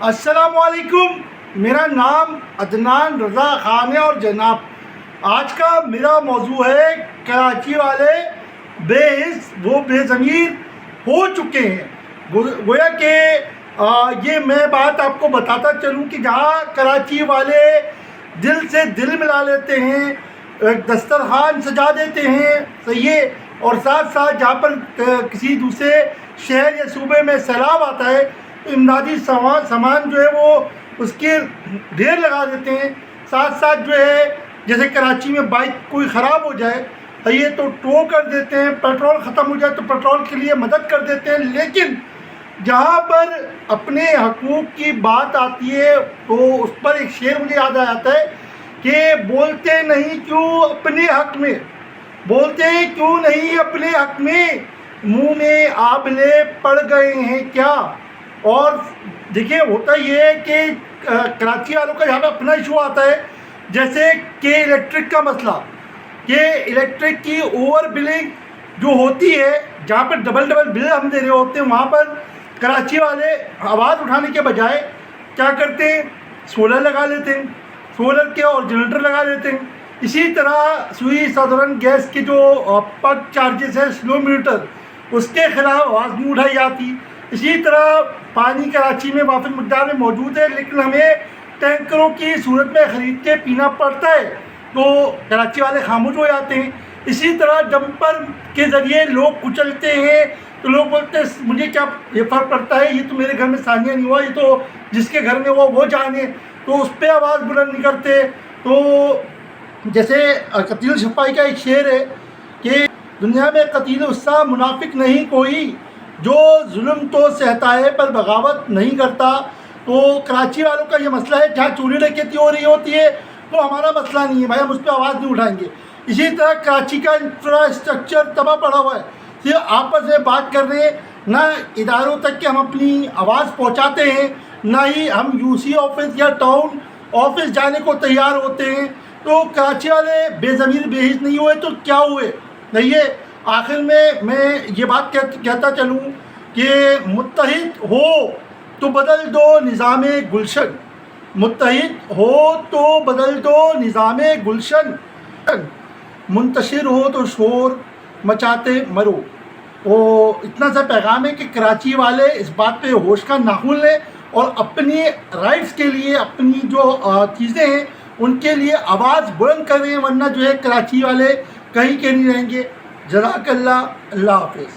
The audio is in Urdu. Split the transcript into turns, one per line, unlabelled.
السلام علیکم، میرا نام عدنان رضا خان ہے اور جناب آج کا میرا موضوع ہے کراچی والے بے حس وہ بے ضمیر ہو چکے ہیں۔ گویا کہ یہ میں بات آپ کو بتاتا چلوں کہ جہاں کراچی والے دل سے دل ملا لیتے ہیں، ایک دسترخوان سجا دیتے ہیں، صحیح ہے، اور ساتھ ساتھ جہاں پر کسی دوسرے شہر یا صوبے میں سیلاب آتا ہے امدادی سامان جو ہے وہ اس کے ڈھیر لگا دیتے ہیں۔ ساتھ ساتھ جو ہے جیسے کراچی میں بائک کوئی خراب ہو جائے یہ تو ٹو کر دیتے ہیں، پیٹرول ختم ہو جائے تو پیٹرول کے لیے مدد کر دیتے ہیں، لیکن جہاں پر اپنے حقوق کی بات آتی ہے تو اس پر ایک شعر مجھے یاد آ جاتا ہے کہ بولتے نہیں کیوں اپنے حق میں، بولتے کیوں نہیں اپنے حق میں، منہ میں آبلے پڑ گئے ہیں کیا۔ اور دیکھیے ہوتا یہ ہے کہ کراچی والوں کا یہاں پہ اپنا ایشو آتا ہے، جیسے کہ الیکٹرک کا مسئلہ، کہ الیکٹرک کی اوور بلنگ جو ہوتی ہے، جہاں پر ڈبل بل ہم دے رہے ہوتے ہیں، وہاں پر کراچی والے آواز اٹھانے کے بجائے کیا کرتے ہیں، سولر لگا لیتے ہیں، سولر کے اور جنریٹر لگا لیتے ہیں۔ اسی طرح سوئی سدرن گیس کے جو پگ چارجز ہے سلو میٹر، اس کے خلاف آواز نہیں اٹھائی جاتی۔ اسی طرح پانی کراچی میں وافر مقدار میں موجود ہے لیکن ہمیں ٹینکروں کی صورت میں خرید کے پینا پڑتا ہے تو کراچی والے خاموش ہو جاتے ہیں۔ اسی طرح ڈمپر کے ذریعے لوگ کچلتے ہیں تو لوگ بولتے ہیں مجھے کیا یہ فرق پڑتا ہے، یہ تو میرے گھر میں ثانیہ نہیں ہوا، یہ تو جس کے گھر میں وہ جانے، تو اس پہ آواز بلند نہیں کرتے۔ تو جیسے قتیل شفائی کا ایک شعر ہے کہ دنیا میں قتیل غصہ منافق نہیں کوئی، جو ظلم تو سہتا ہے پر بغاوت نہیں کرتا۔ تو کراچی والوں کا یہ مسئلہ ہے، جہاں چوری ڈکیتی ہو رہی ہوتی ہے تو ہمارا مسئلہ نہیں ہے بھائی، ہم اس پہ آواز نہیں اٹھائیں گے۔ اسی طرح کراچی کا انفراسٹرکچر تباہ پڑا ہوا ہے، صرف آپس میں بات کر رہے ہیں، نہ اداروں تک کہ ہم اپنی آواز پہنچاتے ہیں، نہ ہی ہم یو سی آفس یا ٹاؤن آفس جانے کو تیار ہوتے ہیں۔ تو کراچی والے بے ضمیر بے حس نہیں ہوئے تو کیا ہوئے؟ نہیں ہے، آخر میں یہ بات کہتا چلوں کہ متحد ہو تو بدل دو نظام گلشن، متحد ہو تو بدل دو نظام گلشن، منتشر ہو تو شور مچاتے مرو۔ اتنا سا پیغام ہے کہ کراچی والے اس بات پہ ہوش کا ناخن لیں اور اپنی رائٹس کے لیے، اپنی جو چیزیں ہیں ان کے لیے آواز بلند کریں، ورنہ جو ہے کراچی والے کہیں کے نہیں رہیں گے۔ جزاک اللہ، اللہ حافظ۔